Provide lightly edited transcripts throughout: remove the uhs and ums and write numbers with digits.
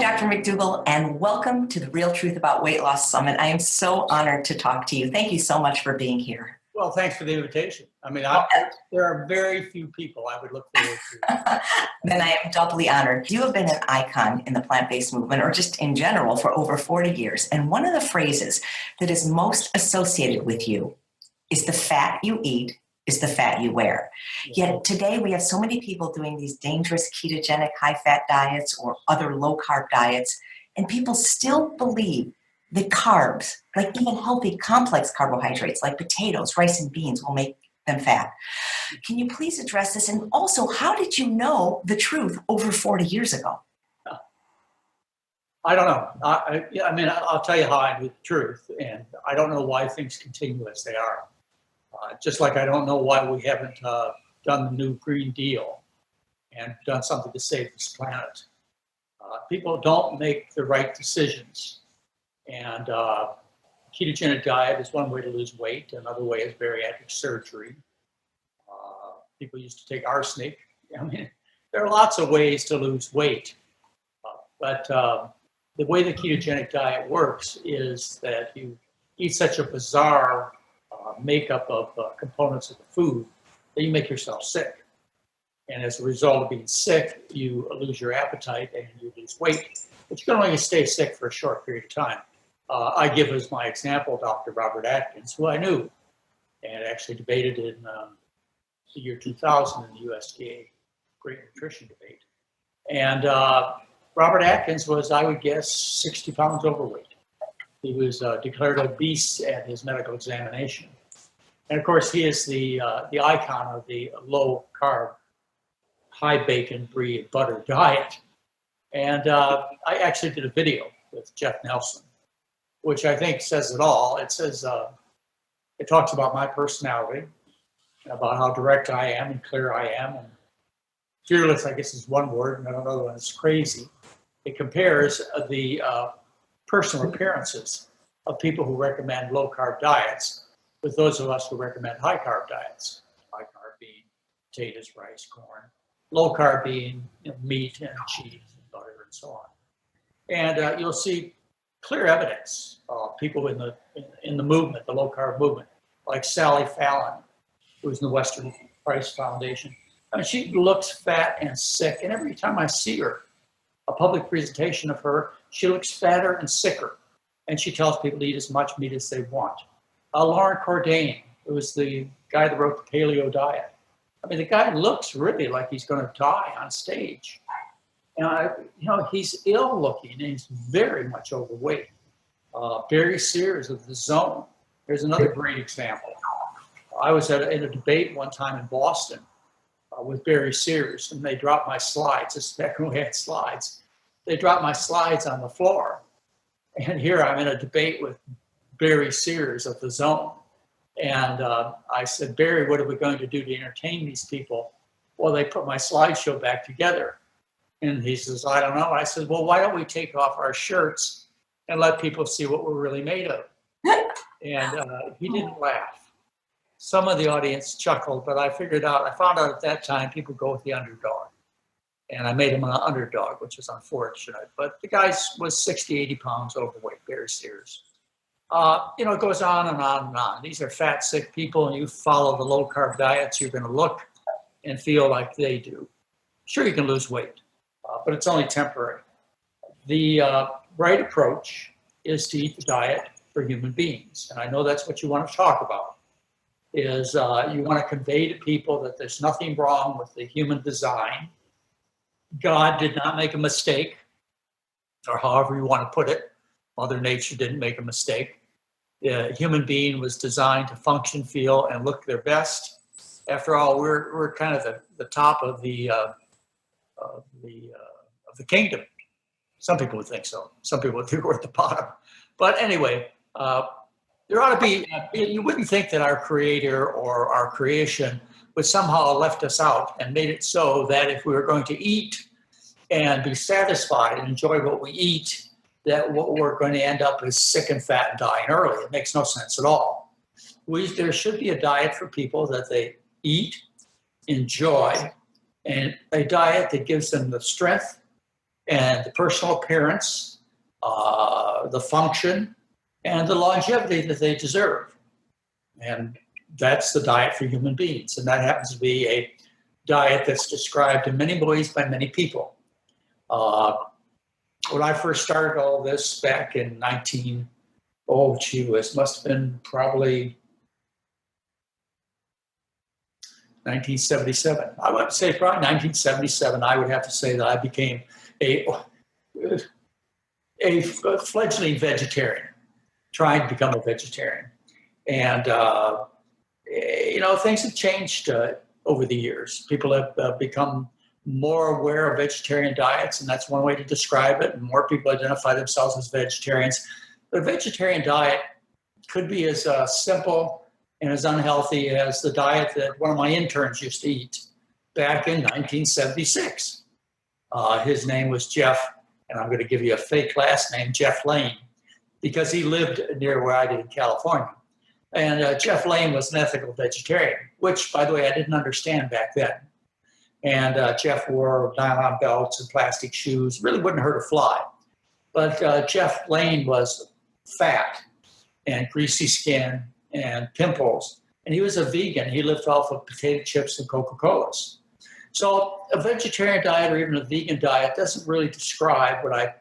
Dr. McDougall, and welcome to the Real Truth About Weight Loss Summit. I am so honored to talk to you. Thank you so much for being here. Well, thanks for the invitation. I mean, there are very few people I would look forward to. Then I am doubly honored. You have been an icon in the plant-based movement, or just in general, for over 40 years. And one of the phrases that is most associated with you is the fat you eat is the fat you wear. Yet today we have so many people doing these dangerous ketogenic high-fat diets or other low-carb diets, and people still believe that carbs, like even healthy complex carbohydrates like potatoes, rice, and beans, will make them fat. Can you please address this? And also, how did you know the truth over 40 years ago? I don't know. I mean, I'll tell you how I knew the truth, and I don't know why things continue as they are. Just like I don't know why we haven't done the new Green Deal and done something to save this planet. People don't make the right decisions. And ketogenic diet is one way to lose weight. Another way is bariatric surgery. People used to take arsenic. I mean, there are lots of ways to lose weight. But the way the ketogenic diet works is that you eat such a bizarre makeup of components of the food that you make yourself sick. And as a result of being sick, you lose your appetite and you lose weight. But you can only stay sick for a short period of time. I give as my example Dr. Robert Atkins, who I knew and actually debated in the year 2000 in the USDA Great Nutrition Debate. And Robert Atkins was, I would guess, 60 pounds overweight. He was declared obese at his medical examination. And of course, he is the icon of the low carb, high bacon, brie, and butter diet. And I actually did a video with Jeff Nelson, which I think says it all. It says, it talks about my personality, about how direct I am and clear I am. And fearless, I guess, is one word, and another one is crazy. It compares the personal appearances of people who recommend low carb diets with those of us who recommend high carb diets. High carb being potatoes, rice, corn. Low carb being meat and cheese and butter and so on. And you'll see clear evidence of people in the movement, the low carb movement, like Sally Fallon, who's in the Western Price Foundation. I mean, she looks fat and sick, and every time I see her, a public presentation of her, she looks fatter and sicker, and she tells people to eat as much meat as they want. Lauren Cordain, who was the guy that wrote the Paleo Diet. I mean, the guy looks really like he's going to die on stage. And he's ill looking and he's very much overweight. Barry Sears of The Zone. Here's another great example. I was in a debate one time in Boston with Barry Sears, and they dropped my slides. This is back when we had slides. They dropped my slides on the floor. And here I'm in a debate with Barry Sears of The Zone. And I said, Barry, what are we going to do to entertain these people? Well, they put my slideshow back together. And he says, I don't know. I said, well, why don't we take off our shirts and let people see what we're really made of? And he didn't laugh. Some of the audience chuckled, but I found out at that time people go with the underdog. And I made him an underdog, which is unfortunate. But the guy was 60, 80 pounds overweight, Barry Sears. It goes on and on and on. These are fat, sick people, and you follow the low carb diets, you're going to look and feel like they do. Sure, you can lose weight, but it's only temporary. The right approach is to eat the diet for human beings. And I know that's what you want to talk about, is you want to convey to people that there's nothing wrong with the human design. God did not make a mistake, or however you want to put it. Mother Nature didn't make a mistake. The human being was designed to function, feel, and look their best. After all, we're kind of the top of the kingdom. Some people would think so. Some people would think we're at the bottom. But anyway, there ought to be. You wouldn't think that our Creator or our creation would somehow have left us out and made it so that if we were going to eat and be satisfied and enjoy what we eat, that what we're going to end up is sick and fat and dying early. It makes no sense at all. There should be a diet for people that they eat, enjoy, and a diet that gives them the strength and the personal appearance, the function, and the longevity that they deserve. And that's the diet for human beings. And that happens to be a diet that's described in many ways by many people. When I first started all this back in must have been probably 1977. I would say probably 1977. I would have to say that I became a fledgling vegetarian, trying to become a vegetarian. And, things have changed over the years. People have become more aware of vegetarian diets, and that's one way to describe it. And more people identify themselves as vegetarians. The vegetarian diet could be as simple and as unhealthy as the diet that one of my interns used to eat back in 1976. His name was Jeff, and I'm going to give you a fake last name, Jeff Lane, because he lived near where I did in California. And Jeff Lane was an ethical vegetarian, which, by the way, I didn't understand back then. And Jeff wore nylon belts and plastic shoes, really wouldn't hurt a fly. But Jeff Lane was fat and greasy skin and pimples. And he was a vegan. He lived off of potato chips and Coca-Colas. So a vegetarian diet or even a vegan diet doesn't really describe what I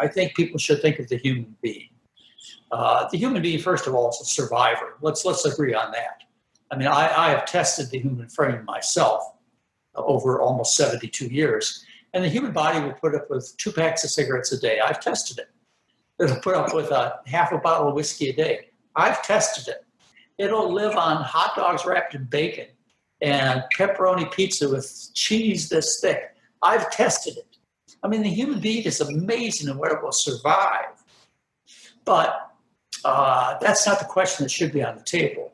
think people should think of the human being. The human being, first of all, is a survivor. Let's agree on that. I mean, I have tested the human frame myself over almost 72 years, and the human body will put up with 2 packs of cigarettes a day. I've tested it. It'll put up with half a bottle of whiskey a day. I've tested it. It'll live on hot dogs wrapped in bacon and pepperoni pizza with cheese this thick. I've tested it. I mean, the human being is amazing in what it will survive. But that's not the question that should be on the table.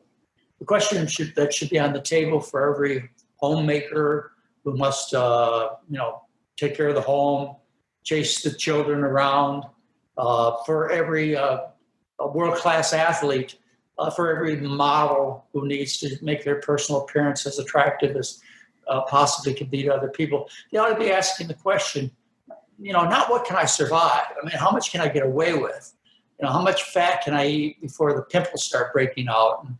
The question that should be on the table for every homemaker who must, take care of the home, chase the children around, for every world-class athlete, for every model who needs to make their personal appearance as attractive as possibly can be to other people. They ought to be asking the question, not what can I survive? I mean, how much can I get away with? How much fat can I eat before the pimples start breaking out? And,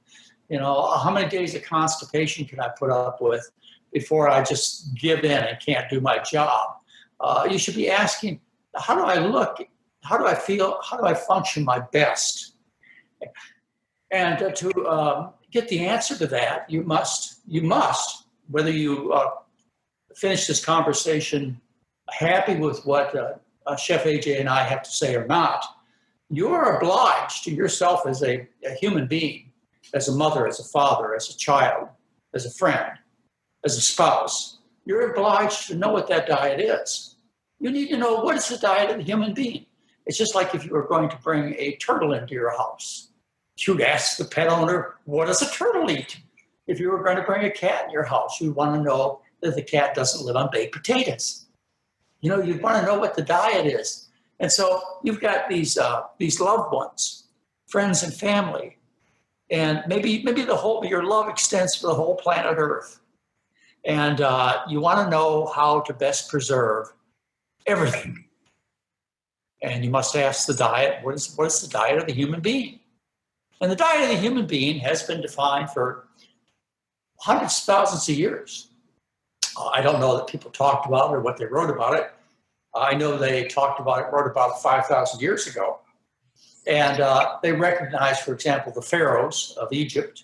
how many days of constipation can I put up with before I just give in and can't do my job? You should be asking, how do I look? How do I feel? How do I function my best? And to get the answer to that, you must, whether you finish this conversation happy with what Chef AJ and I have to say or not, you are obliged to yourself as a human being, as a mother, as a father, as a child, as a friend, as a spouse. You're obliged to know what that diet is. You need to know what is the diet of the human being. It's just like if you were going to bring a turtle into your house. You'd ask the pet owner, what does a turtle eat? If you were going to bring a cat in your house, you'd want to know that the cat doesn't live on baked potatoes. You'd want to know what the diet is. And so you've got these loved ones, friends and family, and maybe your love extends to the whole planet Earth. And you want to know how to best preserve everything. And you must ask the diet, what is the diet of the human being? And the diet of the human being has been defined for hundreds of thousands of years. I don't know that people talked about it or what they wrote about it. I know they wrote about it 5,000 years ago. And they recognized, for example, the pharaohs of Egypt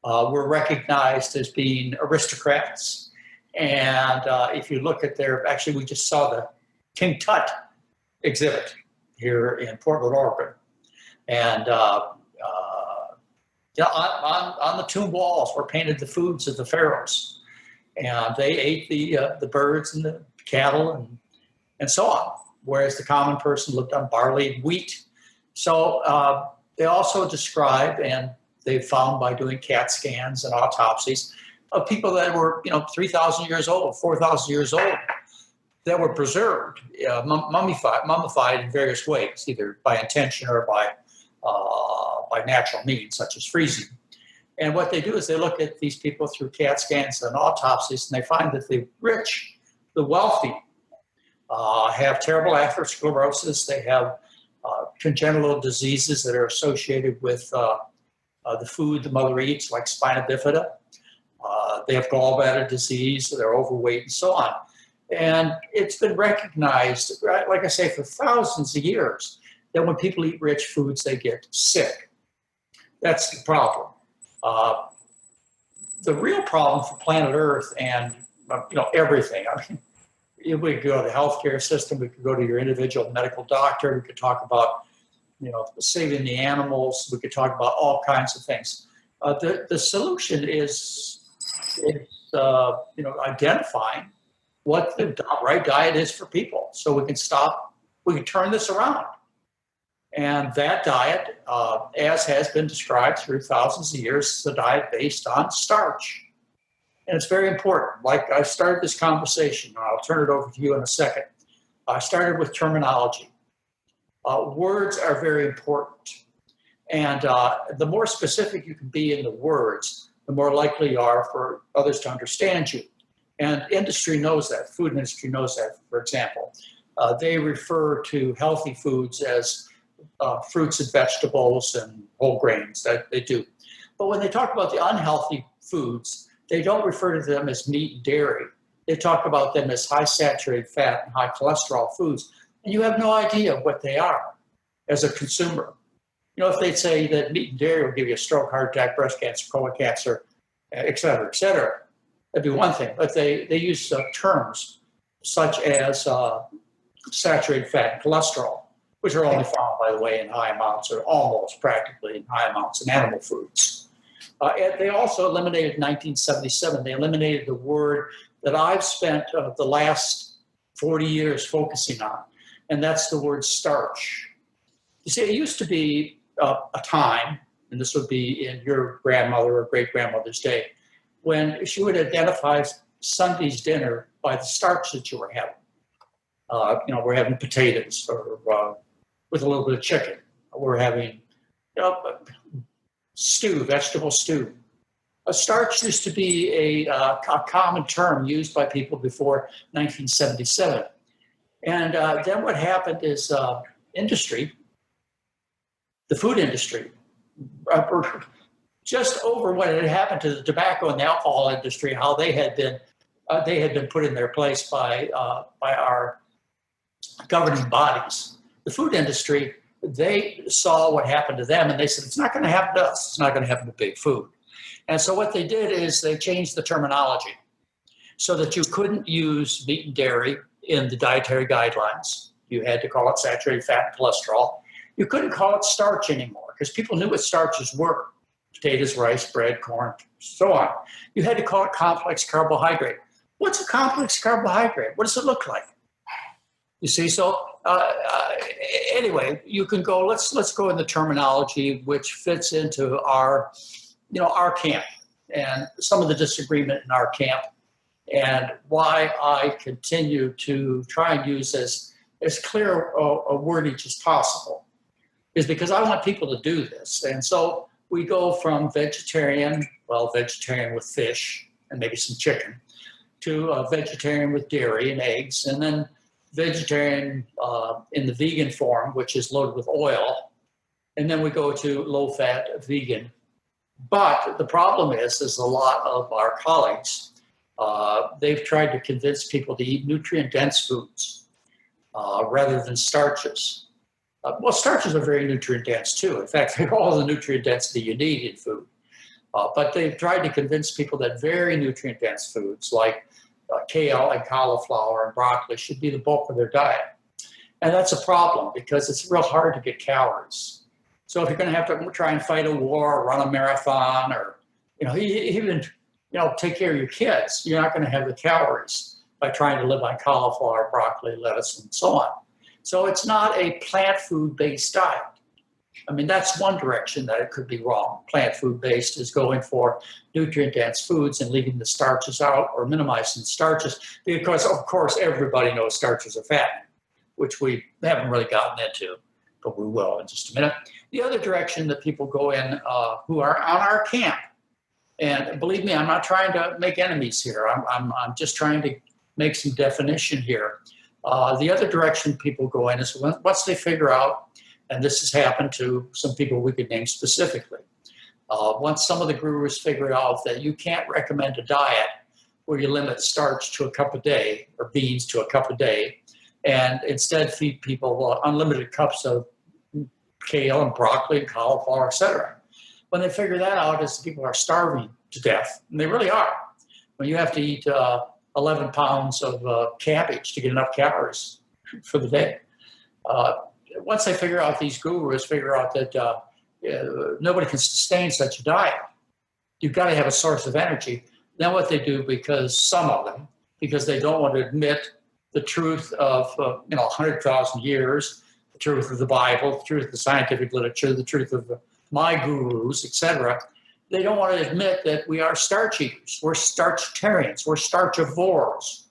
were recognized as being aristocrats. And if you look at actually, we just saw the King Tut exhibit here in Portland, Oregon. And on the tomb walls were painted the foods of the pharaohs. And they ate the birds and the cattle and so on, whereas the common person lived on barley and wheat. So they also describe, and they found by doing CAT scans and autopsies of people that were 3,000 years old, 4,000 years old, that were preserved, mummified in various ways, either by intention or by natural means, such as freezing. And what they do is they look at these people through CAT scans and autopsies, and they find that the rich The wealthy have terrible atherosclerosis. They have congenital diseases that are associated with the food the mother eats, like spina bifida. They have gallbladder disease, they're overweight, and so on. And it's been recognized, right, like I say, for thousands of years, that when people eat rich foods, they get sick. That's the problem. The real problem for planet Earth and everything. I mean, we could go to the healthcare system. We could go to your individual medical doctor. We could talk about saving the animals. We could talk about all kinds of things. The solution is identifying what the right diet is for people, so we can turn this around. And that diet, as has been described through thousands of years, is a diet based on starch. And it's very important. Like I started this conversation, and I'll turn it over to you in a second. I started with terminology. Words are very important. And the more specific you can be in the words, the more likely you are for others to understand you. And industry knows that. Food industry knows that, for example. They refer to healthy foods as fruits and vegetables and whole grains. That they do. But when they talk about the unhealthy foods, they don't refer to them as meat and dairy. They talk about them as high saturated fat and high cholesterol foods. And you have no idea what they are as a consumer. If they say that meat and dairy will give you a stroke, heart attack, breast cancer, colon cancer, et cetera, that'd be one thing. But they use terms such as saturated fat and cholesterol, which are only found, by the way, in high amounts, or almost practically in high amounts in animal foods. And they also eliminated, in 1977, they eliminated the word that I've spent the last 40 years focusing on, and that's the word starch. You see, it used to be a time, and this would be in your grandmother or great-grandmother's day, when she would identify Sunday's dinner by the starch that you were having. We're having potatoes or with a little bit of chicken. We're having stew, vegetable stew. A starch used to be a common term used by people before 1977. And then what happened is industry, the food industry, just over what had happened to the tobacco and the alcohol industry, how they had been put in their place by our governing bodies. The food industry, they saw what happened to them, and they said, it's not going to happen to us. It's not going to happen to big food. And so what they did is they changed the terminology so that you couldn't use meat and dairy in the dietary guidelines. You had to call it saturated fat and cholesterol. You couldn't call it starch anymore because people knew what starches were: potatoes, rice, bread, corn, so on. You had to call it complex carbohydrate. What's a complex carbohydrate? What does it look like? You see, so anyway, you can go, let's go in the terminology which fits into our camp and some of the disagreement in our camp, and why I continue to try and use as clear a wordage as possible is because I want people to do this. And so we go from vegetarian with fish and maybe some chicken, to vegetarian with dairy and eggs, and then vegetarian in the vegan form, which is loaded with oil, and then we go to low-fat vegan. But the problem is a lot of our colleagues, they've tried to convince people to eat nutrient-dense foods rather than starches. Starches are very nutrient-dense too. In fact, they're all the nutrient density you need in food. But they've tried to convince people that very nutrient-dense foods like kale and cauliflower and broccoli should be the bulk of their diet. And that's a problem because it's real hard to get calories. So if you're going to have to try and fight a war or run a marathon or, even take care of your kids, you're not going to have the calories by trying to live on cauliflower, broccoli, lettuce, and so on. So it's not a plant food-based diet. I mean, that's one direction that it could be wrong. Plant food-based is going for nutrient-dense foods and leaving the starches out or minimizing starches because, of course, everybody knows starches are fat, which we haven't really gotten into, but we will in just a minute. The other direction that people go in who are on our camp, and believe me, I'm not trying to make enemies here. I'm just trying to make some definition here. The other direction people go in is once they figure out, and this has happened to some people we could name specifically, once some of the gurus figure out that you can't recommend a diet where you limit starch to a cup a day or beans to a cup a day, and instead feed people unlimited cups of kale and broccoli and cauliflower, etc. When they figure that out, is people are starving to death, and they really are. When you have to eat 11 pounds of cabbage to get enough calories for the day. Once they figure out, these gurus figure out that nobody can sustain such a diet. You've got to have a source of energy. Then what they do, because some of them, because they don't want to admit the truth of 100,000 years, the truth of the Bible, the truth of the scientific literature, the truth of my gurus, etc. They don't want to admit that we are starch eaters. We're starchitarians. We're starchivores.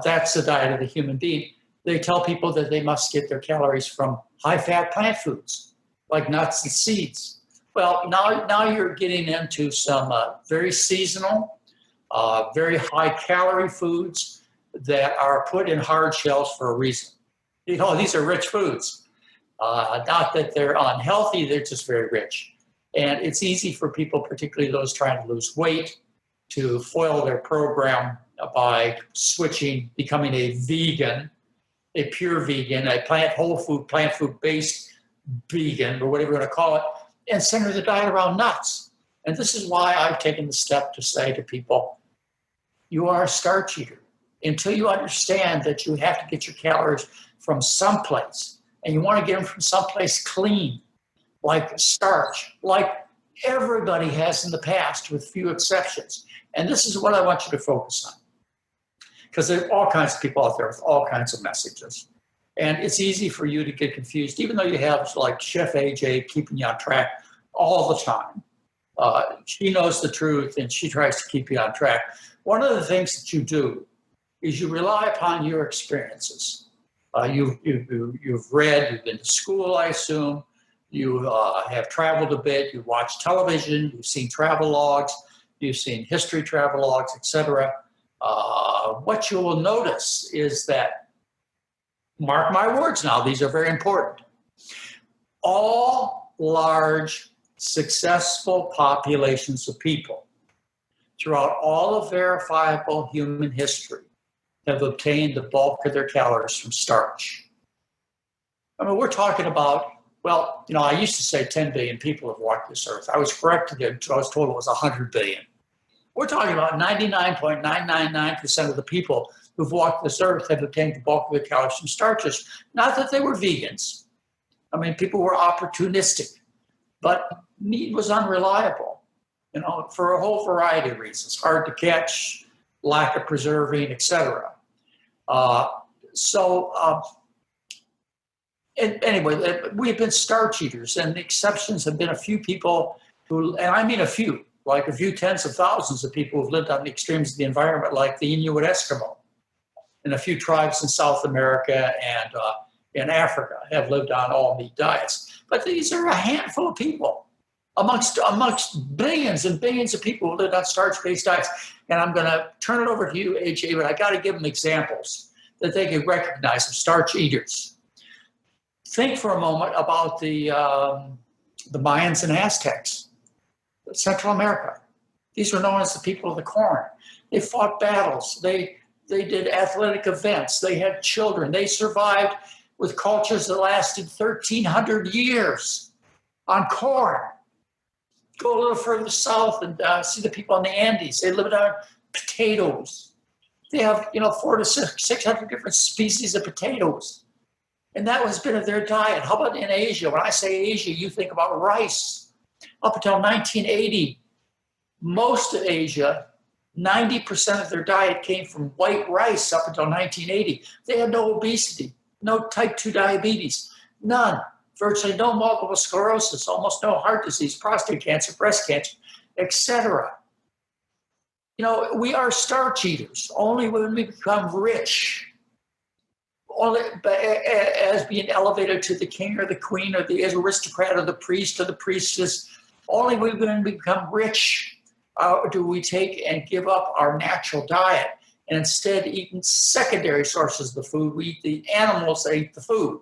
That's the diet of the human being. They tell people that they must get their calories from high-fat plant foods, like nuts and seeds. Well, now you're getting into some very seasonal, very high-calorie foods that are put in hard shells for a reason. These are rich foods. Not that they're unhealthy, they're just very rich. And it's easy for people, particularly those trying to lose weight, to foil their program by becoming a vegan, a pure vegan, a whole food, plant food-based vegan, or whatever you want to call it, and center the diet around nuts. And this is why I've taken the step to say to people, you are a starch eater. Until you understand that you have to get your calories from someplace, and you want to get them from someplace clean, like starch, like everybody has in the past, with few exceptions. And this is what I want you to focus on. Because there are all kinds of people out there with all kinds of messages. And it's easy for you to get confused, even though you have like Chef AJ keeping you on track all the time. She knows the truth and she tries to keep you on track. One of the things that you do is you rely upon your experiences. You've read, you've been to school, I assume. You have traveled a bit, you've watched television, you've seen travel logs, you've seen history travel logs, etc. What you will notice is that, mark my words now, these are very important. All large, successful populations of people throughout all of verifiable human history have obtained the bulk of their calories from starch. I mean, we're talking about, I used to say 10 billion people have walked this earth. I was corrected until I was told it was 100 billion. We're talking about 99.999% of the people who've walked this earth have obtained the bulk of their calories from starches. Not that they were vegans. I mean, people were opportunistic, but meat was unreliable, for a whole variety of reasons. Hard to catch, lack of preserving, etc. Anyway, we've been starch eaters, and the exceptions have been a few people who, and I mean a few, like a few tens of thousands of people who've lived on the extremes of the environment, like the Inuit Eskimo, and a few tribes in South America and in Africa have lived on all meat diets. But these are a handful of people amongst billions and billions of people who live on starch-based diets. And I'm going to turn it over to you, AJ, but I got to give them examples that they can recognize of starch eaters. Think for a moment about the Mayans and Aztecs, Central America. These were known as the people of the corn. They fought battles. They did athletic events. They had children. They survived with cultures that lasted 1,300 years on corn. Go a little further south and see the people in the Andes. They lived on potatoes. They have 400 to 600 different species of potatoes. And that has been their diet. How about in Asia? When I say Asia, you think about rice. Up until 1980, most of Asia, 90% of their diet came from white rice up until 1980. They had no obesity, no type 2 diabetes, none. Virtually no multiple sclerosis, almost no heart disease, prostate cancer, breast cancer, etc. We are starch eaters. Only when we become rich, only as being elevated to the king or the queen or the aristocrat or the priest or the priestess, only when we become rich do we take and give up our natural diet and instead eating secondary sources of the food. We eat the animals that eat the food.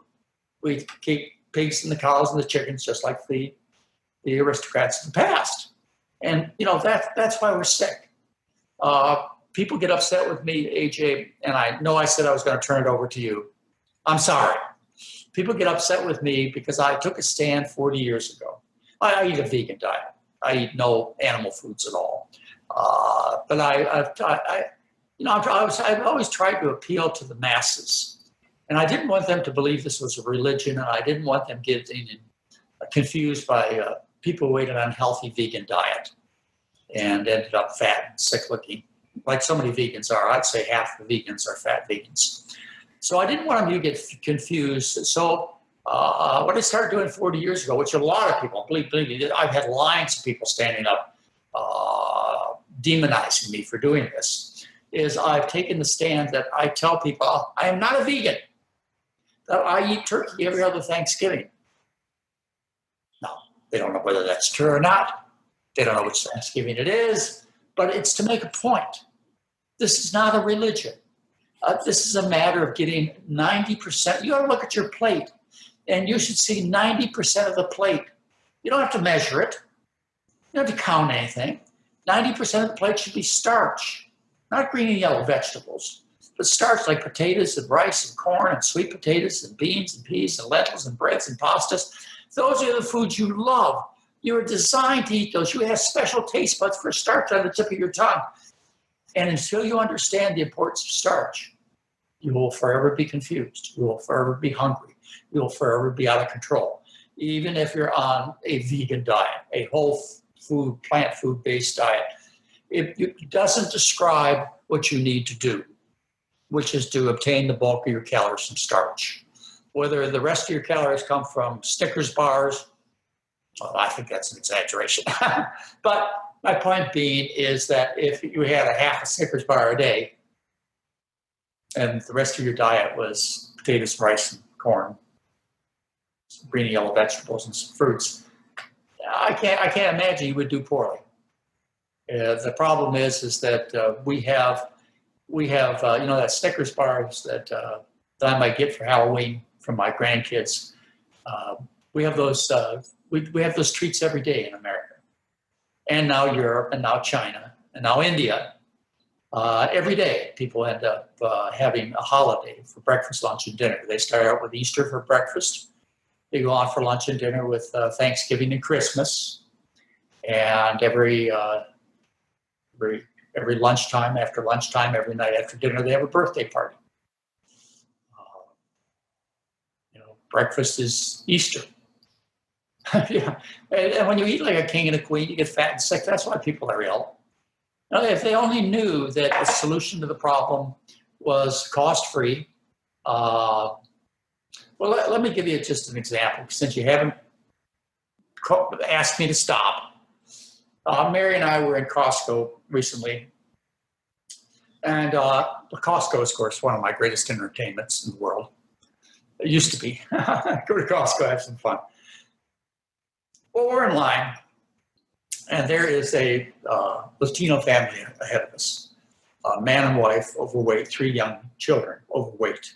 We eat the pigs and the cows and the chickens, just like the aristocrats of the past. And, that's why we're sick. People get upset with me, AJ, and I know I said I was going to turn it over to you. I'm sorry. People get upset with me because I took a stand 40 years ago. I eat a vegan diet. I eat no animal foods at all. But I've always tried to appeal to the masses. And I didn't want them to believe this was a religion, and I didn't want them getting confused by people who ate an unhealthy vegan diet and ended up fat and sick looking, like so many vegans are. I'd say half the vegans are fat vegans. So I didn't want them to get confused. So what I started doing 40 years ago, which a lot of people, believe me, I've had lines of people standing up demonizing me for doing this, is I've taken the stand that I tell people I am not a vegan, that I eat turkey every other Thanksgiving. Now, they don't know whether that's true or not. They don't know which Thanksgiving it is, but it's to make a point. This is not a religion. This is a matter of getting 90%. You got to look at your plate, and you should see 90% of the plate. You don't have to measure it. You don't have to count anything. 90% of the plate should be starch, not green and yellow vegetables, but starch like potatoes and rice and corn and sweet potatoes and beans and peas and lentils and breads and pastas. Those are the foods you love. You were designed to eat those. You have special taste buds for starch on the tip of your tongue. And until you understand the importance of starch, you will forever be confused. You will forever be hungry. You will forever be out of control. Even if you're on a vegan diet, a whole food, plant food-based diet, it doesn't describe what you need to do, which is to obtain the bulk of your calories from starch. Whether the rest of your calories come from Snickers bars, well, I think that's an exaggeration. But my point being is that if you had a half a Snickers bar a day, and the rest of your diet was potatoes, rice, and corn, green and yellow vegetables, and some fruits, I can't imagine you would do poorly. The problem is that we have that Snickers bars that I might get for Halloween from my grandkids. We have those we have those treats every day in America, and now Europe, and now China, and now India. Every day, people end up having a holiday for breakfast, lunch, and dinner. They start out with Easter for breakfast. They go on for lunch and dinner with Thanksgiving and Christmas. And every lunchtime, after lunchtime, every night after dinner, they have a birthday party. Breakfast is Easter. Yeah. And when you eat like a king and a queen, you get fat and sick. That's why people are ill. If they only knew that the solution to the problem was cost-free. Well, let me give you just an example, since you haven't asked me to stop. Mary and I were in Costco recently. And Costco is, of course, one of my greatest entertainments in the world. It used to be. Go to Costco, have some fun. Well, we're in line. And there is a Latino family ahead of us, a man and wife, overweight, 3 young children, overweight.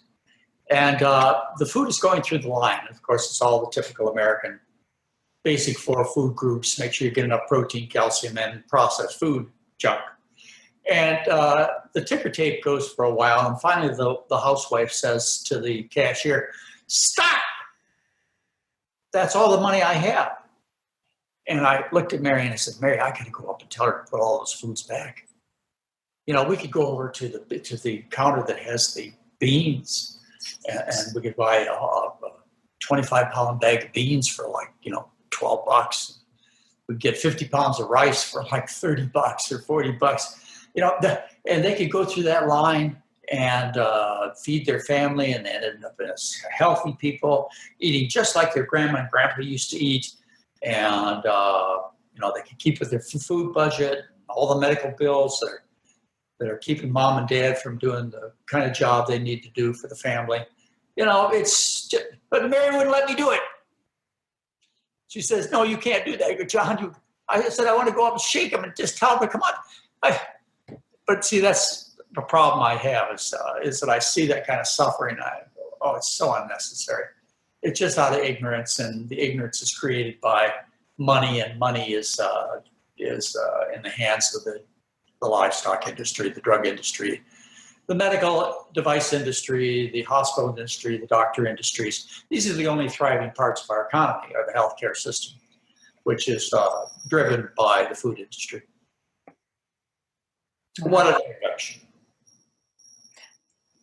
And the food is going through the line. Of course, it's all the typical American basic 4 food groups. Make sure you get enough protein, calcium, and processed food junk. And the ticker tape goes for a while. And finally, the housewife says to the cashier, "Stop! That's all the money I have." And I looked at Mary and I said, "Mary, I got to go up and tell her to put all those foods back. We could go over to the counter that has the beans, and we could buy a 25-pound bag of beans for $12. We'd get 50 pounds of rice for like $30 or $40. And they could go through that line and feed their family, and end up as healthy people, eating just like their grandma and grandpa used to eat. And, they can keep with their food budget, all the medical bills that are keeping mom and dad from doing the kind of job they need to do for the family. But Mary wouldn't let me do it. She says, "No, you can't do that, John." I said, "I want to go up and shake them and just tell them to come on." But see, that's the problem I have is that I see that kind of suffering. Oh, it's so unnecessary. It's just out of ignorance, and the ignorance is created by money, and money is in the hands of the livestock industry, the drug industry, the medical device industry, the hospital industry, the doctor industries. These are the only thriving parts of our economy, are the healthcare system, which is driven by the food industry. What an introduction.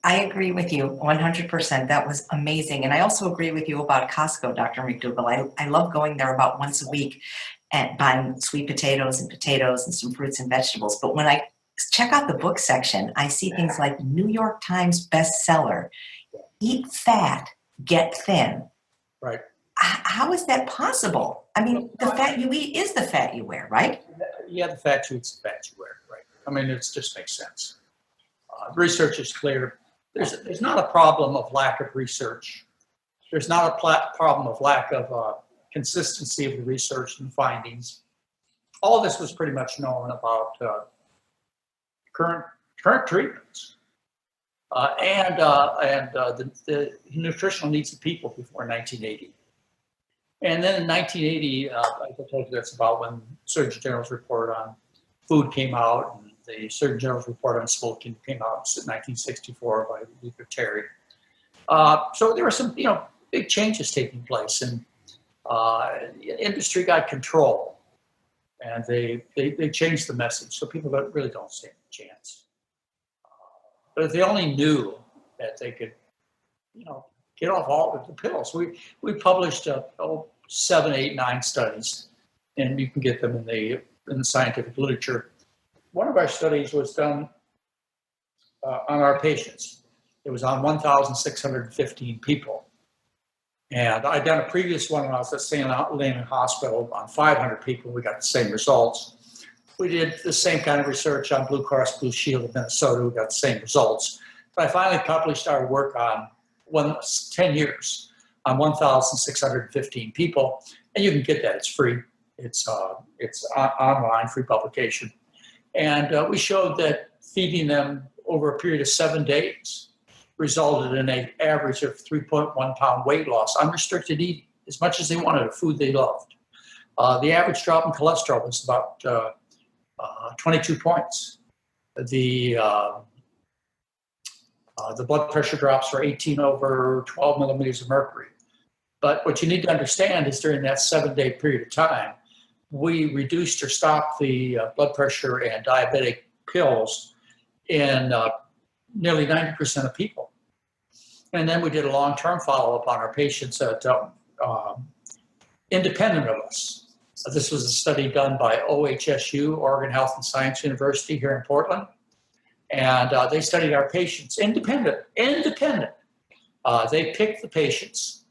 I agree with you 100%. That was amazing. And I also agree with you about Costco, Dr. McDougall. I love going there about once a week and buying sweet potatoes and some fruits and vegetables. But when I check out the book section, I see things like New York Times bestseller, Eat Fat, Get Thin. Right. How is that possible? I mean, the fat you eat is the fat you wear, right? Yeah, the fat you eat is the fat you wear, right? I mean, it just makes sense. Research is clear. There's not a problem of lack of research. There's not a problem of lack of consistency of the research and findings. All this was pretty much known about current treatments and the nutritional needs of people before 1980. And then in 1980, I told you that's about when Surgeon General's report on food came out, and the Surgeon General's report on smoking came out in 1964 by Luther Terry. So there were some, big changes taking place, and industry got control, and they changed the message, so people really don't stand a chance. But if they only knew that they could, get off all of the pills. We published 7, 8, 9 studies, and you can get them in the scientific literature. One of our studies was done on our patients. It was on 1,615 people. And I'd done a previous one when I was at St. Leonard Hospital on 500 people. We got the same results. We did the same kind of research on Blue Cross Blue Shield of Minnesota. We got the same results. But I finally published our work on 10 years on 1,615 people. And you can get that. It's free. It's online, free publication. And we showed that feeding them over a period of 7 days resulted in an average of 3.1 pound weight loss, unrestricted eating, as much as they wanted, of food they loved. The average drop in cholesterol was about 22 points. The blood pressure drops were 18 over 12 millimeters of mercury. But what you need to understand is during that 7-day period of time, we reduced or stopped the blood pressure and diabetic pills in nearly 90% of people. And then we did a long-term follow-up on our patients independent of us. This was a study done by OHSU, Oregon Health and Science University here in Portland. And they studied our patients independent. They picked the patients.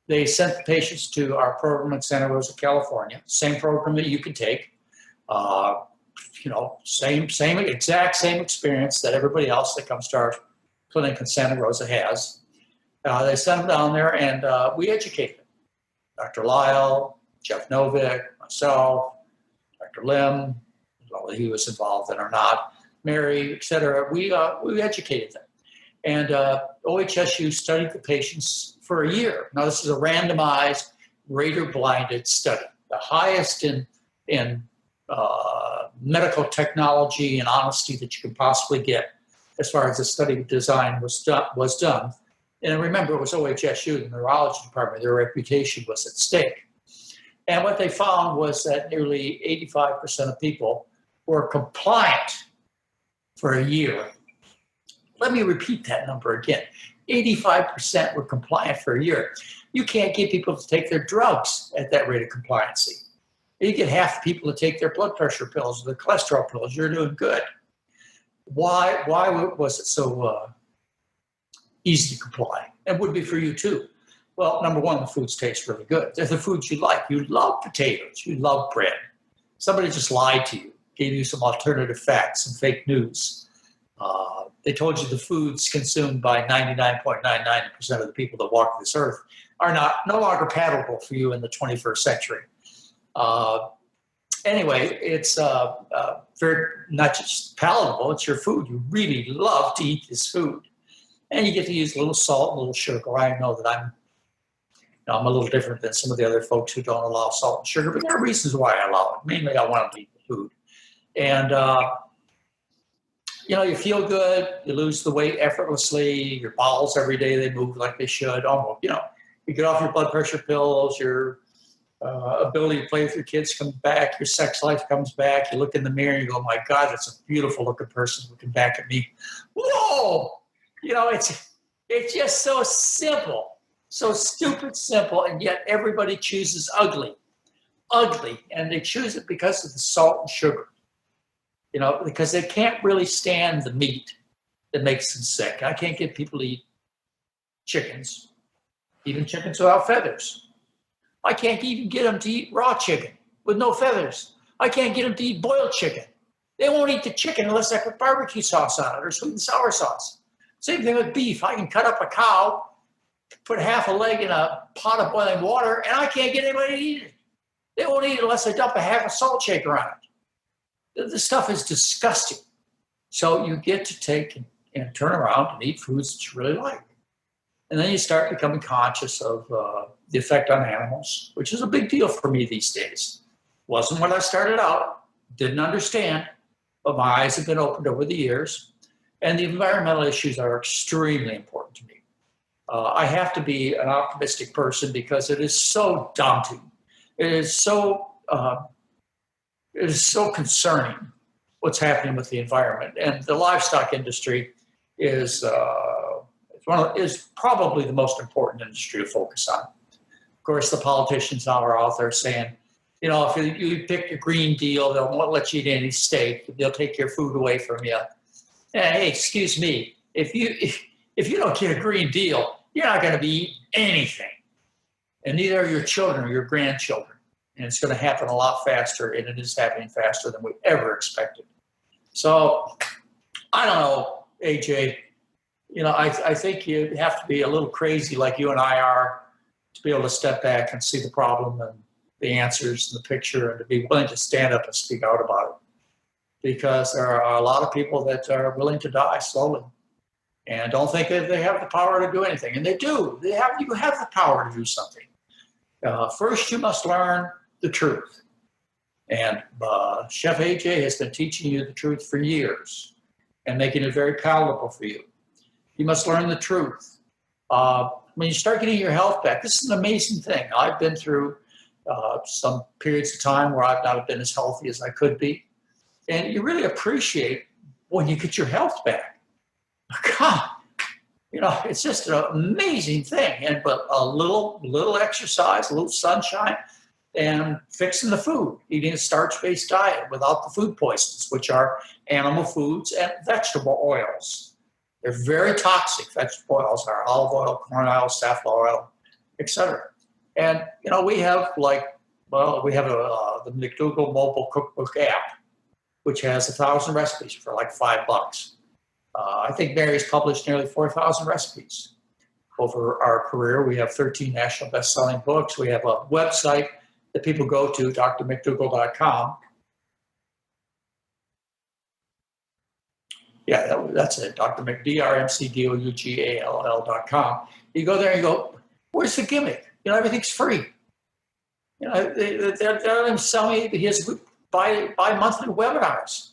They sent the patients to our program in Santa Rosa, California, same program that you can take. Exact same experience that everybody else that comes to our clinic in Santa Rosa has. They sent them down there, and we educated them. Dr. Lyle, Jeff Novick, myself, Dr. Lim, whether he was involved in or not, Mary, et cetera. We educated them. And OHSU studied the patients for a year. Now, this is a randomized, rater-blinded study, the highest in medical technology and honesty that you can possibly get as far as the study design was done. And remember, it was OHSU, the neurology department. Their reputation was at stake. And what they found was that nearly 85% of people were compliant for a year. Let me repeat that number again. 85% were compliant for a year. You can't get people to take their drugs at that rate of compliancy. You get half the people to take their blood pressure pills or their cholesterol pills. You're doing good. Why was it so easy to comply? It would be for you too. Well, number one, the foods taste really good. They're the foods you like. You love potatoes. You love bread. Somebody just lied to you, gave you some alternative facts, some fake news. They told you the foods consumed by 99.99% of the people that walk this earth are no longer palatable for you in the 21st century. Anyway, it's very not just palatable, it's your food. You really love to eat this food. And you get to use a little salt, a little sugar. I know that I'm a little different than some of the other folks who don't allow salt and sugar, but there are reasons why I allow it. Mainly, I want to eat the food. And, you feel good. You lose the weight effortlessly. Your bowels every day, they move like they should. Almost, you get off your blood pressure pills. Your ability to play with your kids comes back. Your sex life comes back. You look in the mirror and you go, my God, that's a beautiful looking person looking back at me. Whoa! It's just so simple. So stupid simple, and yet everybody chooses ugly, and they choose it because of the salt and sugar, because they can't really stand the meat that makes them sick. I can't get people to eat chickens, even chickens without feathers. I can't even get them to eat raw chicken with no feathers. I can't get them to eat boiled chicken. They won't eat the chicken unless I put barbecue sauce on it or sweet and sour sauce. Same thing with beef. I can cut up a cow, put half a leg in a pot of boiling water, and I can't get anybody to eat it. They won't eat it unless I dump a half a salt shaker on it. This stuff is disgusting. So you get to take and turn around and eat foods that you really like. And then you start becoming conscious of the effect on animals, which is a big deal for me these days. Wasn't when I started out, didn't understand, but my eyes have been opened over the years. And the environmental issues are extremely important to me. I have to be an optimistic person because it is so daunting. It is so concerning what's happening with the environment. And the livestock industry is probably the most important industry to focus on. Of course, the politicians now are out there saying, if you pick a Green Deal, they'll won't let you eat any steak. They'll take your food away from you. Hey, excuse me. If you don't get a Green Deal, you're not going to be eating anything. And neither are your children or your grandchildren. And it's going to happen a lot faster, and it is happening faster than we ever expected. So, I don't know, AJ. I think you have to be a little crazy like you and I are to be able to step back and see the problem and the answers and the picture, and to be willing to stand up and speak out about it. Because there are a lot of people that are willing to die slowly and don't think that they have the power to do anything. And they do. You have the power to do something. First, you must learn the truth. And Chef AJ has been teaching you the truth for years and making it very palatable for you. You must learn the truth. When you start getting your health back, this is an amazing thing. I've been through some periods of time where I've not been as healthy as I could be. And you really appreciate when you get your health back. God, it's just an amazing thing. But a little exercise, a little sunshine, and fixing the food, eating a starch-based diet without the food poisons, which are animal foods and vegetable oils. They're very toxic. Vegetable oils are olive oil, corn oil, safflower oil, etc. And we have the McDougall mobile cookbook app, which has 1,000 recipes for like $5. I think Mary's published nearly 4,000 recipes over our career. We have 13 national best-selling books. We have a website that people go to, drmcdougall.com. Yeah, that's it, drmcdougall.com. You go there and you go, where's the gimmick? Everything's free. They don't even sell me, here's buy monthly webinars.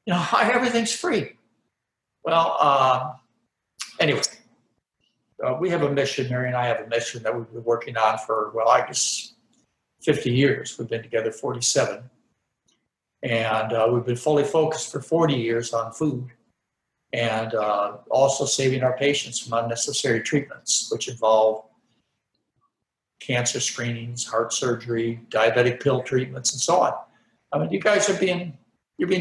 Everything's free. Well, anyway, we have a mission, Mary and I have a mission that we've been working on for, 50 years. We've been together 47. And we've been fully focused for 40 years on food and also saving our patients from unnecessary treatments, which involve cancer screenings, heart surgery, diabetic pill treatments, and so on. I mean, you guys you're being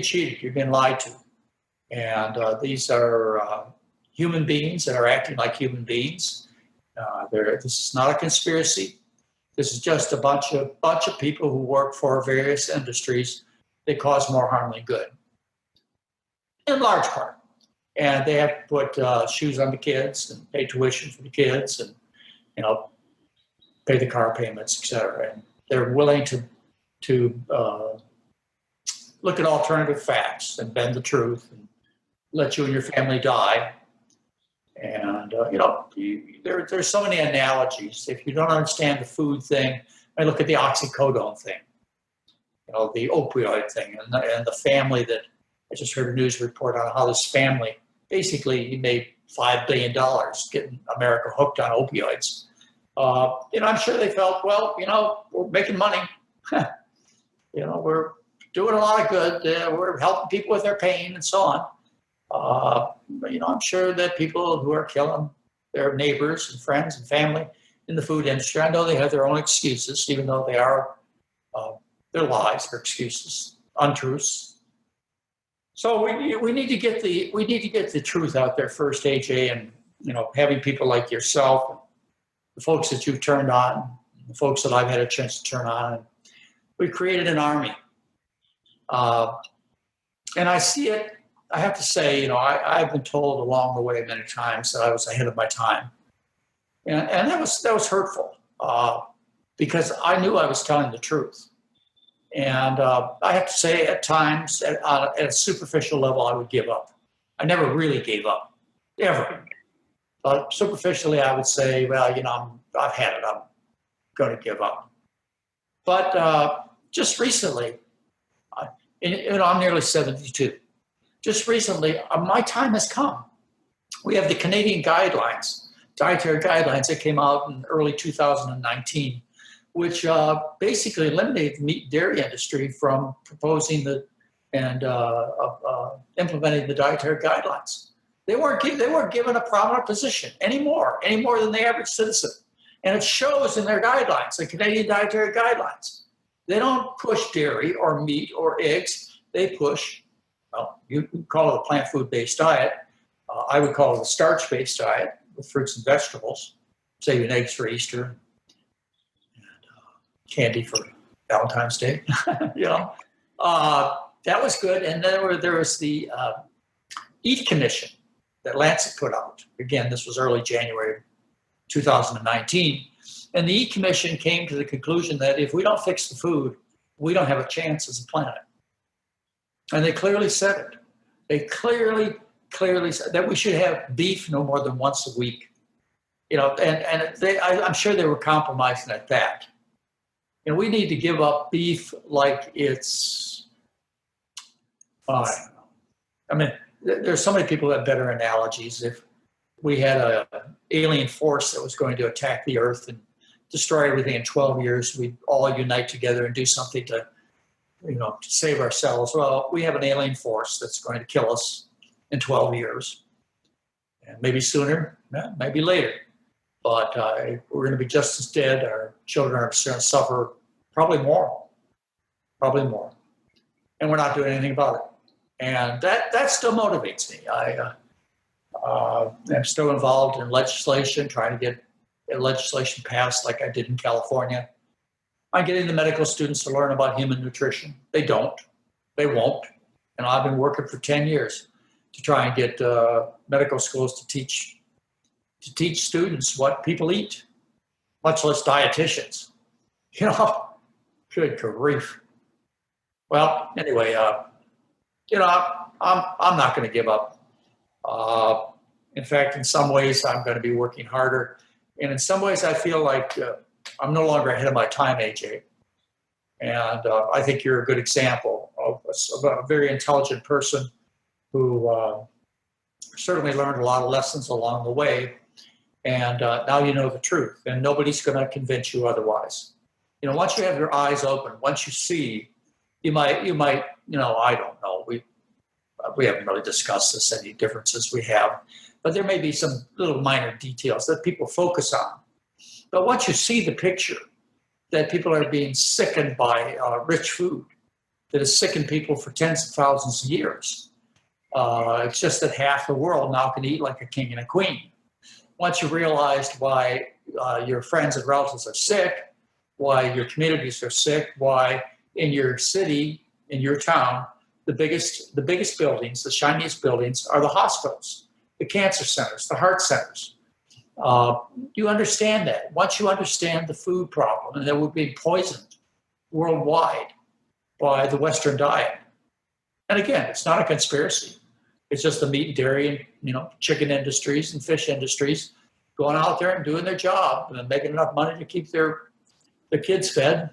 cheated, you're being lied to. And these are human beings that are acting like human beings. This is not a conspiracy. This is just a bunch of people who work for various industries that cause more harm than good, in large part. And they have to put shoes on the kids and pay tuition for the kids and, pay the car payments, et cetera. And they're willing to look at alternative facts and bend the truth and let you and your family die. And, there's so many analogies. If you don't understand the food thing, I look at the oxycodone thing, the opioid thing, and the family that I just heard a news report on how this family basically he made $5 billion getting America hooked on opioids. I'm sure they felt, well, we're making money. We're doing a lot of good. We're helping people with their pain and so on. I'm sure that people who are killing their neighbors and friends and family in the food industry, I know they have their own excuses, even though they are their lies, their excuses, untruths. So we need to get the truth out there first, AJ, and having people like yourself, the folks that you've turned on, the folks that I've had a chance to turn on. We created an army, and I see it. I have to say, I've been told along the way many times that I was ahead of my time, and that was hurtful because I knew I was telling the truth. And I have to say, at times, at a superficial level, I would give up. I never really gave up, ever. But superficially, I would say, well, I've had it. I'm going to give up. But just recently, I'm nearly 72. Just recently, my time has come. We have the Canadian guidelines, dietary guidelines that came out in early 2019, which basically eliminated the meat and dairy industry from proposing and implementing the dietary guidelines. They weren't given a prominent position anymore than the average citizen. And it shows in their guidelines, the Canadian dietary guidelines. They don't push dairy or meat or eggs. They push, you call it a plant food-based diet. I would call it a starch-based diet with fruits and vegetables, saving eggs for Easter, and candy for Valentine's Day. That was good. And then there was the Eat Commission that Lancet put out. Again, this was early January 2019. And the Eat Commission came to the conclusion that if we don't fix the food, we don't have a chance as a planet. And they clearly said it. They clearly said that we should have beef no more than once a week. I'm sure they were compromising at that. And we need to give up beef like it's, I don't know. I mean, there's so many people that have better analogies. If we had an alien force that was going to attack the earth and destroy everything in 12 years, we'd all unite together and do something to save ourselves. Well, we have an alien force that's going to kill us in 12 years. And maybe sooner, maybe later. But we're going to be just as dead. Our children are going to suffer probably more. And we're not doing anything about it. And that still motivates me. I'm still involved in legislation, trying to get legislation passed like I did in California. I'm getting the medical students to learn about human nutrition. They won't. And I've been working for 10 years to try and get medical schools to teach students what people eat, much less dietitians. Good grief. Well, anyway, I'm not going to give up. In fact, in some ways, I'm going to be working harder. And in some ways, I feel like I'm no longer ahead of my time, AJ. And I think you're a good example of a very intelligent person who certainly learned a lot of lessons along the way. And now you know the truth, and nobody's going to convince you otherwise. Once you have your eyes open, once you see, you might, I don't know. We haven't really discussed this, any differences we have, but there may be some little minor details that people focus on. But once you see the picture that people are being sickened by rich food that has sickened people for tens of thousands of years, it's just that half the world now can eat like a king and a queen. Once you realized why your friends and relatives are sick, why your communities are sick, why in your city, in your town, the biggest buildings, the shiniest buildings are the hospitals, the cancer centers, the heart centers. You understand that. Once you understand the food problem and that we're being poisoned worldwide by the Western diet, And again, it's not a conspiracy. It's just the meat and dairy and, chicken industries and fish industries going out there and doing their job and making enough money to keep their kids fed,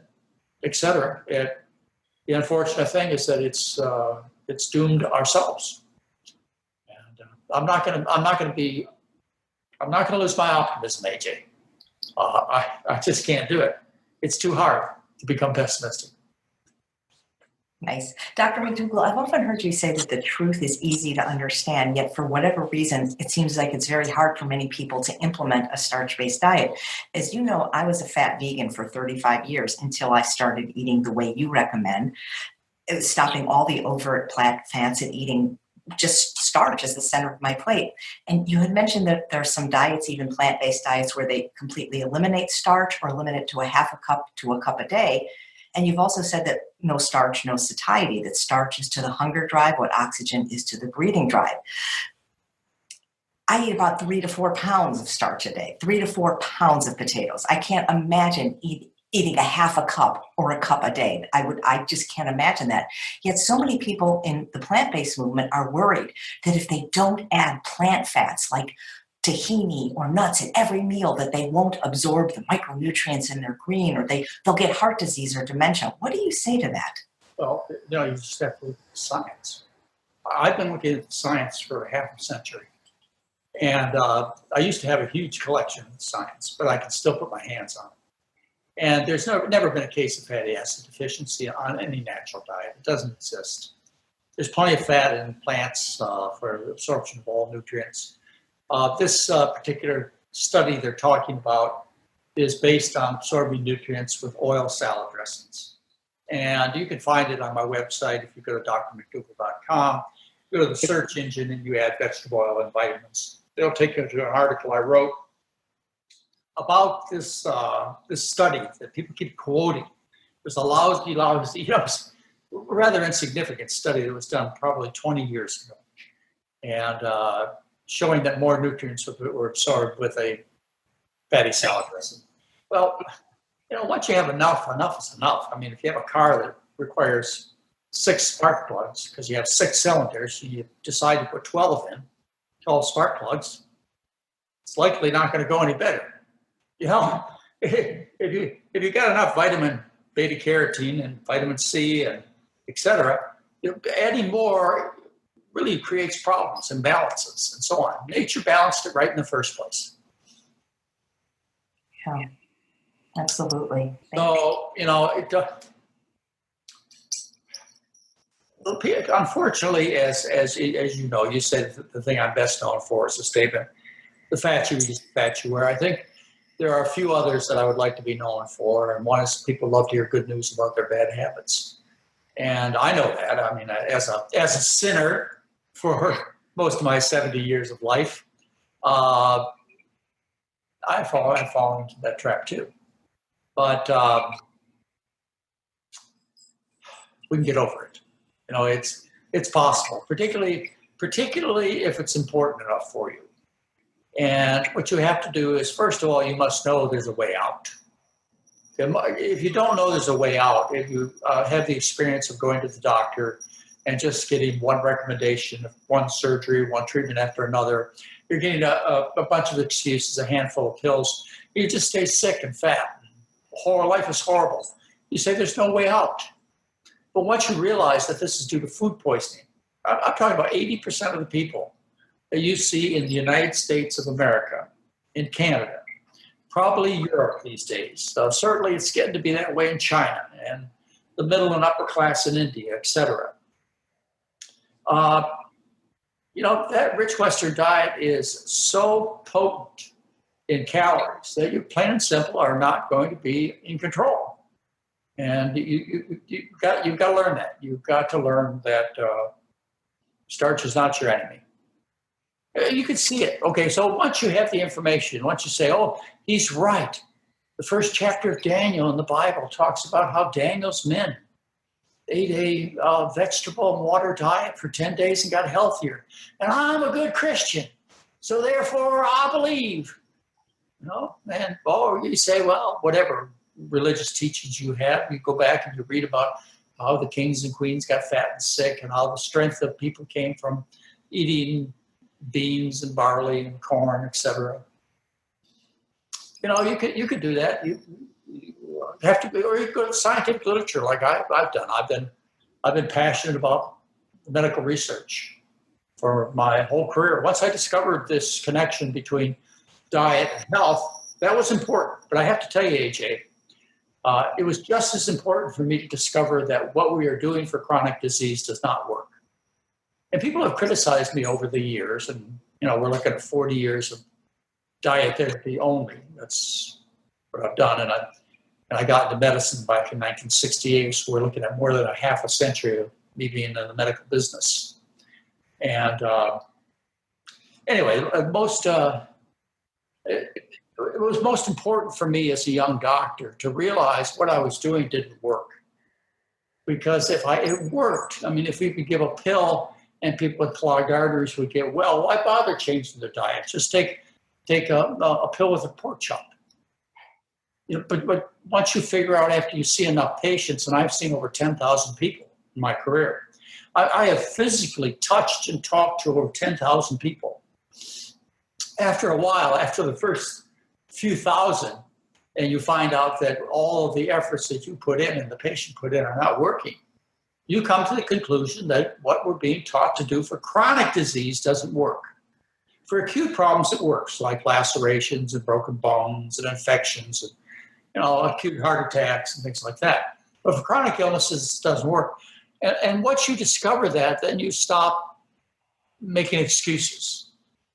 et cetera. The unfortunate thing is that it's doomed ourselves. And I'm not going to lose my optimism, AJ. I just can't do it. It's too hard to become pessimistic. Nice. Dr. McDougall, I've often heard you say that the truth is easy to understand, yet for whatever reason, it seems like it's very hard for many people to implement a starch-based diet. As you know, I was a fat vegan for 35 years until I started eating the way you recommend, stopping all the overt plant fats and eating just starch as the center of my plate. And you had mentioned that there are some diets, even plant-based diets, where they completely eliminate starch or limit it to a half a cup to a cup a day. And you've also said that no starch, no satiety, that starch is to the hunger drive what oxygen is to the breathing drive. I eat about 3 to 4 pounds of starch a day, 3 to 4 pounds of potatoes. I can't imagine eating a half a cup or a cup a day. I just can't imagine that. Yet so many people in the plant-based movement are worried that if they don't add plant fats like tahini or nuts at every meal, that they won't absorb the micronutrients in their green, or they'll get heart disease or dementia. What do you say to that? Well, you just have to look at science. I've been looking at science for half a century. And I used to have a huge collection of science, but I can still put my hands on it. And there's never been a case of fatty acid deficiency on any natural diet. It doesn't exist. There's plenty of fat in plants for absorption of all nutrients. This particular study they're talking about is based on absorbing nutrients with oil salad dressings. And you can find it on my website if you go to drmcdougall.com. Go to the search engine and you add vegetable oil and vitamins. It'll take you to an article I wrote about this study that people keep quoting. It was a lousy, rather insignificant study that was done probably 20 years ago. And showing that more nutrients were absorbed with a fatty salad dressing. Well, once you have enough is enough. I mean, if you have a car that requires 6 spark plugs because you have 6 cylinders, you decide to put 12 in, 12 spark plugs, it's likely not going to go any better. If you got enough vitamin beta carotene and vitamin C and et cetera, adding more really creates problems, imbalances, and so on. Nature balanced it right in the first place. Yeah, absolutely. So, unfortunately, as you know, you said the thing I'm best known for is the statement, the fat you eat is the fat you wear. I think there are a few others that I would like to be known for, and one is people love to hear good news about their bad habits. And I know that. I mean, as a sinner for most of my 70 years of life, I've fallen into that trap too. But we can get over it. It's possible, particularly if it's important enough for you. And what you have to do is, first of all, you must know there's a way out. If you don't know there's a way out, if you have the experience of going to the doctor and just getting one recommendation, one surgery, one treatment after another, you're getting a bunch of excuses, a handful of pills, you just stay sick and fat. Life is horrible. You say there's no way out. But once you realize that this is due to food poisoning, I'm talking about 80% of the people that you see in the United States of America, in Canada, probably Europe these days. Certainly it's getting to be that way in China and the middle and upper class in India, et cetera. That rich Western diet is so potent in calories that you plain and simple are not going to be in control. And you've got to learn that. You've got to learn that starch is not your enemy. You can see it. Okay, so once you have the information, once you say, oh, he's right. The first chapter of Daniel in the Bible talks about how Daniel's men ate a vegetable and water diet for 10 days and got healthier. And I'm a good Christian, so therefore I believe. Or you say, well, whatever religious teachings you have, you go back and you read about how the kings and queens got fat and sick, and how the strength of people came from eating beans and barley and corn, etc. You could do that. You have to be, or you go to scientific literature like I've done. I've been passionate about medical research for my whole career. Once I discovered this connection between diet and health, that was important. But I have to tell you, AJ, it was just as important for me to discover that what we are doing for chronic disease does not work. And people have criticized me over the years, and we're looking at 40 years of diet therapy only. That's what I've done, and I got into medicine back in 1968. So we're looking at more than a half a century of me being in the medical business. And anyway, it was most important for me as a young doctor to realize what I was doing didn't work. Because it worked. I mean, if we could give a pill and people with clogged arteries would get well, why bother changing their diet? Just take a pill with a pork chop. But once you figure out after you see enough patients, and I've seen over 10,000 people in my career, I have physically touched and talked to over 10,000 people. After a while, after the first few thousand, and you find out that all of the efforts that you put in and the patient put in are not working, you come to the conclusion that what we're being taught to do for chronic disease doesn't work. For acute problems, it works, like lacerations and broken bones and infections and acute heart attacks and things like that. But for chronic illnesses, it doesn't work. And once you discover that, then you stop making excuses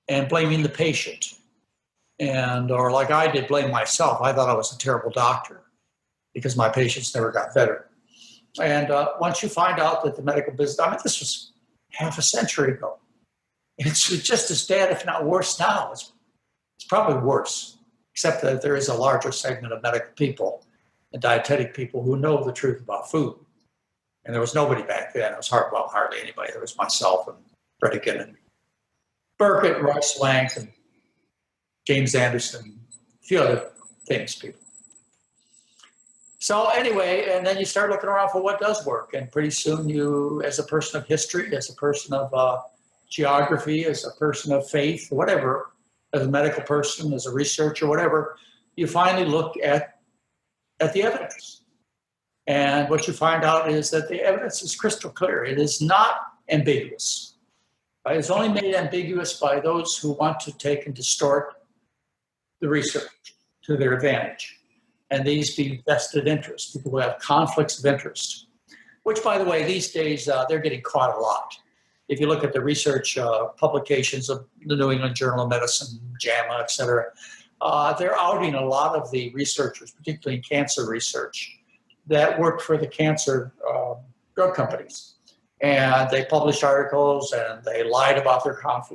and blaming the patient. Or like I did, blame myself. I thought I was a terrible doctor because my patients never got better. And once you find out that the medical business, this was half a century ago. It's just as bad, if not worse now. It's probably worse, except that there is a larger segment of medical people and dietetic people who know the truth about food. And there was nobody back then. It was hardly anybody. There was myself and Predican and Burkett, Royce Swank, and James Anderson, a few other famous people. So anyway, and then you start looking around for what does work. And pretty soon you, as a person of history, as a person of geography, as a person of faith, whatever, as a medical person, as a researcher, whatever, you finally look at the evidence. And what you find out is that the evidence is crystal clear. It is not ambiguous. It's only made ambiguous by those who want to take and distort the research to their advantage. And these be vested interests, people who have conflicts of interest, which, by the way, these days, they're getting caught a lot. If you look at the research publications of the New England Journal of Medicine, JAMA, et cetera, they're outing a lot of the researchers, particularly in cancer research, that work for the cancer drug companies. And they published articles and they lied about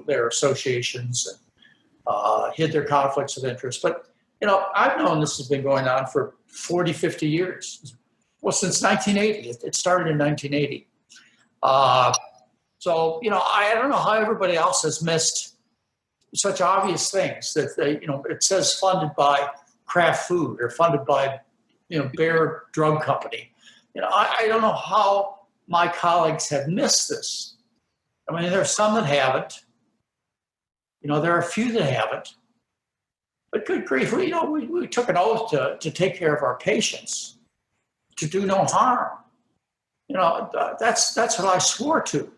their associations and hid their conflicts of interest. But, I've known this has been going on for 40, 50 years. Well, since 1980. It started in 1980. So, I don't know how everybody else has missed such obvious things that it says funded by Kraft Food or funded by, Bayer Drug Company. I don't know how my colleagues have missed this. I mean, there are some that haven't. There are a few that haven't. But good grief, we took an oath to take care of our patients, to do no harm. That's what I swore to.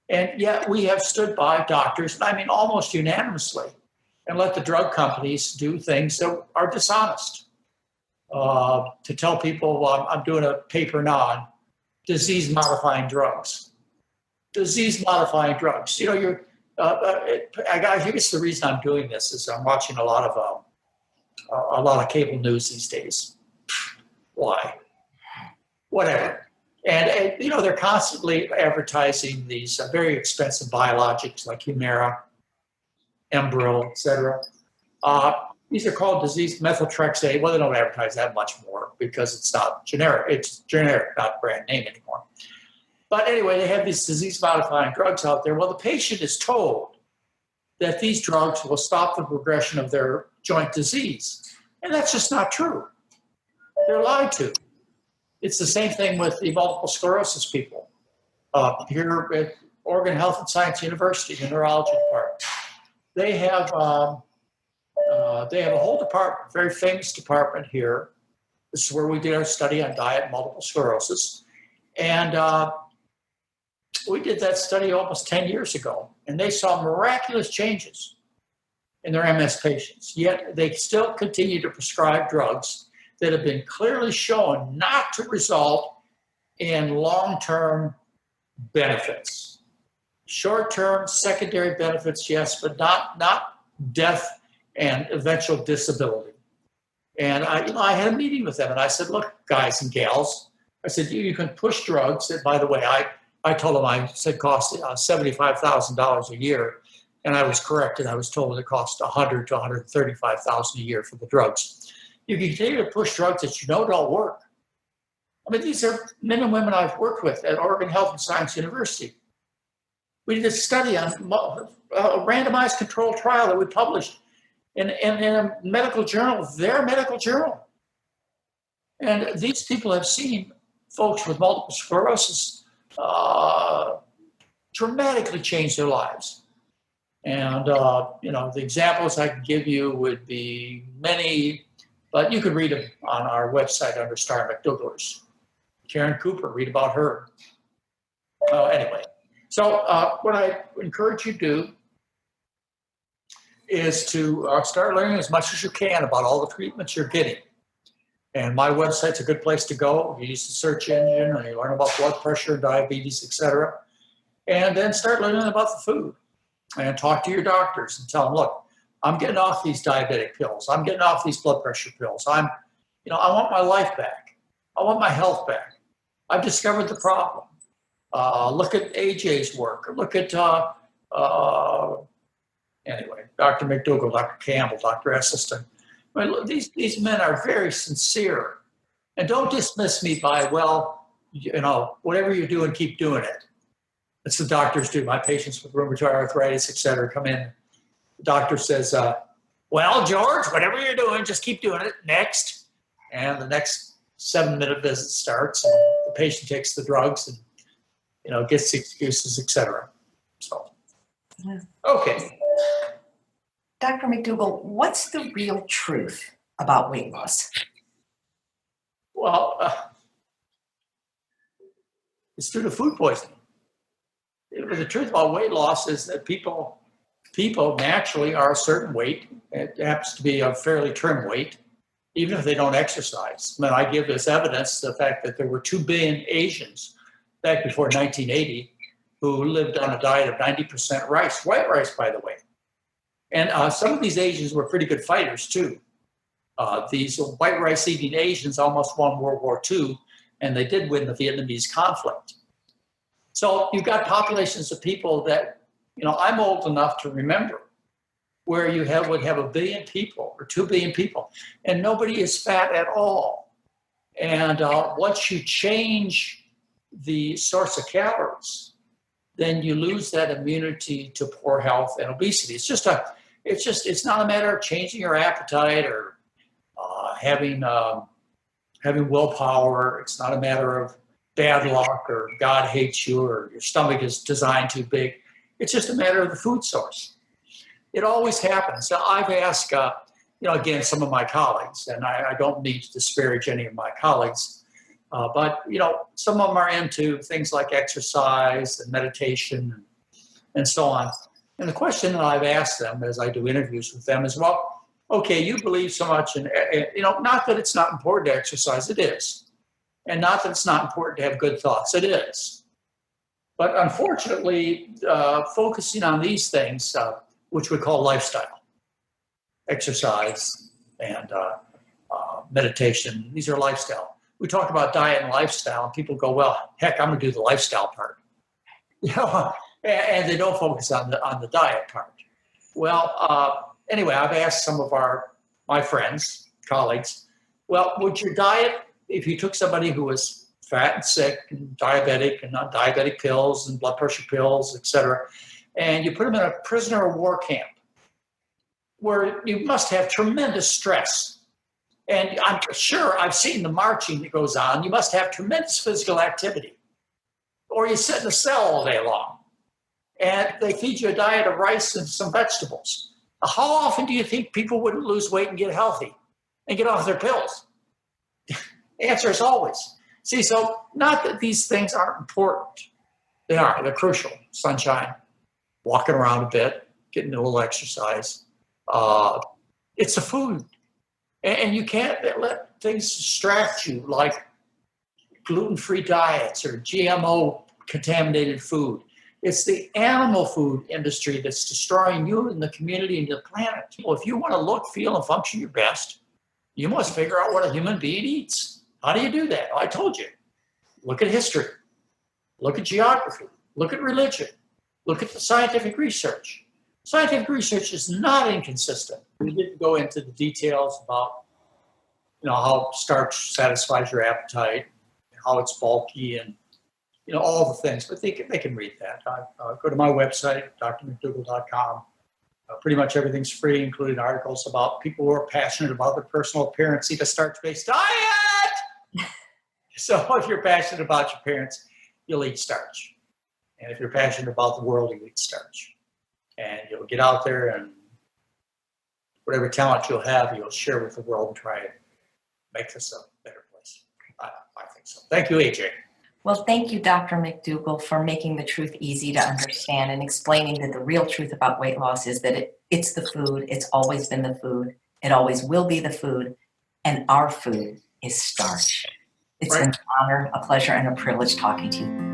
And yet we have stood by doctors, almost unanimously, and let the drug companies do things that are dishonest. To tell people, I'm doing a paper now on disease-modifying drugs. Disease-modifying drugs. I guess the reason I'm doing this is I'm watching a lot of cable news these days. Why? Whatever. And they're constantly advertising these very expensive biologics like Humira, Enbrel, et cetera. These are called disease methotrexate. Well, they don't advertise that much more because it's not generic. It's generic, not brand name anymore. But anyway, they have these disease-modifying drugs out there. Well, the patient is told that these drugs will stop the progression of their joint disease. And that's just not true. They're lied to. It's the same thing with the multiple sclerosis people. Here at Oregon Health and Science University, the neurology department, they have a whole department, very famous department here. This is where we did our study on diet and multiple sclerosis. And we did that study almost 10 years ago, and they saw miraculous changes in their MS patients. Yet they still continue to prescribe drugs that have been clearly shown not to result in long-term benefits. Short-term secondary benefits, yes, but not death and eventual disability. And I had a meeting with them, and I said, look, guys and gals, I said, you can push drugs. And by the way, I told them I said cost $75,000 a year, and I was corrected. I was told it cost $100,000 to $135,000 a year for the drugs. You can continue to push drugs that you know don't work. I mean, these are men and women I've worked with at Oregon Health and Science University. We did a study on a randomized controlled trial that we published in a medical journal, their medical journal. And these people have seen folks with multiple sclerosis dramatically change their lives. And, the examples I could give you would be many, but you could read them on our website under Star McDougallers. Karen Cooper, read about her. Anyway, so what I encourage you to do is to start learning as much as you can about all the treatments you're getting. And my website's a good place to go. You use the search engine and you learn about blood pressure, diabetes, etc. And then start learning about the food and talk to your doctors and tell them, look, I'm getting off these diabetic pills. I'm getting off these blood pressure pills. I want my life back. I want my health back. I've discovered the problem. Look at AJ's work. Or look at, anyway, Dr. McDougall, Dr. Campbell, Dr. Esselston. I mean, these men are very sincere. And don't dismiss me by, well, whatever you're doing, keep doing it. That's the doctors do. My patients with rheumatoid arthritis, et cetera, come in. The doctor says, well, George, whatever you're doing, just keep doing it. Next. And the next 7-minute visit starts, and the patient takes the drugs and, gets the excuses, et cetera. So, okay. Dr. McDougall, what's the real truth about weight loss? Well, it's due to food poisoning. The truth about weight loss is that people naturally are a certain weight. It happens to be a fairly trim weight, even if they don't exercise. I give as evidence the fact that there were 2 billion Asians back before 1980 who lived on a diet of 90% rice, white rice, by the way. And some of these Asians were pretty good fighters, too. These white rice-eating Asians almost won World War II, and they did win the Vietnamese conflict. So you've got populations of people that, I'm old enough to remember, where you would have 1 billion people or 2 billion people, and nobody is fat at all. And once you change the source of calories, then you lose that immunity to poor health and obesity. It's not a matter of changing your appetite or having willpower. It's not a matter of bad luck or God hates you or your stomach is designed too big. It's just a matter of the food source. It always happens. So I've asked, again, some of my colleagues, and I don't mean to disparage any of my colleagues, but, some of them are into things like exercise and meditation and so on. And the question that I've asked them as I do interviews with them is, well, okay, you believe so much in, not that it's not important to exercise, it is. And not that it's not important to have good thoughts, it is. But unfortunately, focusing on these things, which we call lifestyle, exercise and meditation, these are lifestyle. We talk about diet and lifestyle, and people go, well, heck, I'm going to do the lifestyle part. And they don't focus on the diet part. Well, anyway, I've asked some of my friends, colleagues, well, would your diet, if you took somebody who was fat and sick and diabetic and on diabetic pills and blood pressure pills, et cetera, and you put them in a prisoner of war camp where you must have tremendous stress And I'm sure I've seen the marching that goes on. You must have tremendous physical activity, or you sit in a cell all day long. And they feed you a diet of rice and some vegetables. How often do you think people wouldn't lose weight and get healthy and get off their pills? The answer is always. See, so not that these things aren't important. They are. They're crucial. Sunshine, walking around a bit, getting a little exercise. It's the food. And you can't let things distract you like gluten-free diets or GMO contaminated food. It's the animal food industry that's destroying you and the community and the planet. Well, if you want to look, feel, and function your best, you must figure out what a human being eats. How do you do that? Well, I told you. Look at history. Look at geography. Look at religion. Look at the scientific research. Scientific research is not inconsistent. We didn't go into the details about, how starch satisfies your appetite, how it's bulky, and all the things. But they can read that. Go to my website, drmcdougall.com. Pretty much everything's free, including articles about people who are passionate about their personal appearance, eat a starch-based diet. So if you're passionate about your appearance, you'll eat starch. And if you're passionate about the world, you eat starch. And you'll get out there and whatever talent you'll have, you'll share with the world and try and make this a better place. I think so. Thank you, AJ. Well, thank you, Dr. McDougall, for making the truth easy to understand and explaining that the real truth about weight loss is that it's the food. It's always been the food. It always will be the food. And our food is starch. It's an honor, a pleasure, and a privilege talking to you.